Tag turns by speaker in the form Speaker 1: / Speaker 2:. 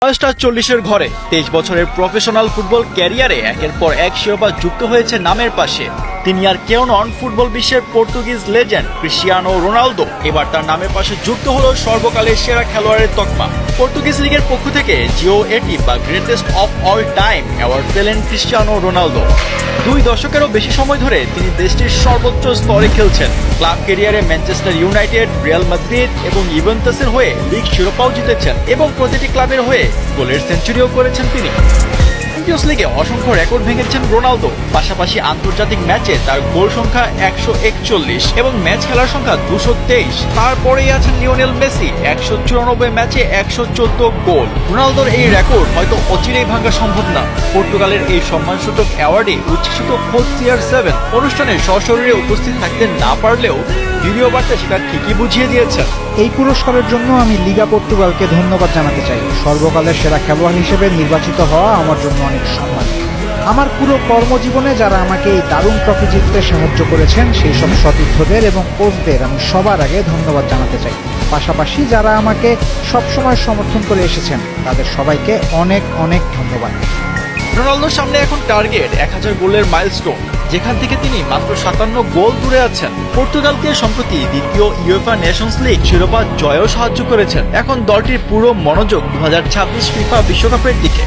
Speaker 1: বয়সটা 40-এর ঘরে 23 বছরের প্রফেশনাল ফুটবল ক্যারিয়ারে একের পর এক শিরোপা যুক্ত হয়েছে নামের পাশে। তিনি আর কেউ নন, ফুটবল বিশ্বের পর্তুগিজ লেজেন্ড ক্রিস্টিয়ানো রোনালদো। এবার তার নামের পাশে যুক্ত হলো সর্বকালের সেরা খেলোয়াড়ের তকমা। পর্তুগিজ লিগের পক্ষ থেকে জিও এটি বা greatest of all time award পেলেন ক্রিস্টিয়ানো রোনালদো। 2 দশকেরও বেশি সময় ধরে তিনি দেশটির সর্বোচ্চ স্তরে খেলছেন। ক্লাব ক্যারিয়ারে ম্যানচেস্টার ইউনাইটেড, রিয়াল মাদ্রিদ এবং ইউভেন্টাসের হয়ে লিগ শিরোপাও জিতেছেন এবং প্রতিটি ক্লাবের হয়ে গোলের সেঞ্চুরিও করেছেন তিনি। চ্যাম্পিয়ন্স লিগে অসংখ্য রেকর্ড ভেঙেছেন রোনালদো। পাশাপাশি আন্তর্জাতিক ম্যাচে তার গোল সংখ্যা 141 এবং ম্যাচ খেলার সংখ্যা 223। তারপরেই আছেন লিওনেল মেসি, 194 ম্যাচে 114 গোল। রোনালদোর এই রেকর্ড হয়তো অচিরেই ভাঙা সম্ভব না। পর্তুগালের এই সম্মানসূচক অ্যাওয়ার্ডে উচ্ছ্বসিত কোচ CR7 অনুষ্ঠানে সশরীরে উপস্থিত থাকতে না পারলেও ভিডিও বার্তা সেটা ঠিকই বুঝিয়ে দিয়েছেন।
Speaker 2: এই পুরস্কারের জন্য আমি লিগা পর্তুগালকে ধন্যবাদ জানাতে চাই। সর্বকালের সেরা খেলোয়াড় হিসেবে নির্বাচিত হওয়া আমার জন্য অনেক সম্মান। আমার পুরো কর্মজীবনে যারা আমাকে এই দারুণ ট্রফি জিততে সাহায্য করেছেন সেই সব সতীর্থদের এবং কোচদের আমি সবার আগে ধন্যবাদ জানাতে চাই। পাশাপাশি যারা আমাকে সবসময় সমর্থন করে এসেছেন তাদের সবাইকে অনেক অনেক ধন্যবাদ।
Speaker 1: রোনালদোর সামনে এখন টার্গেট 1000 গোলের মাইলস্টোন, যেখান থেকে তিনি মাত্র 57 গোল দূরে আছেন। পর্তুগালকে সম্প্রতি দ্বিতীয় ইউএফা নেশনস লিগ শিরোপা জয়েও সাহায্য করেছেন। এখন দলটির পুরো মনোযোগ 2026 ফিফা বিশ্বকাপের দিকে।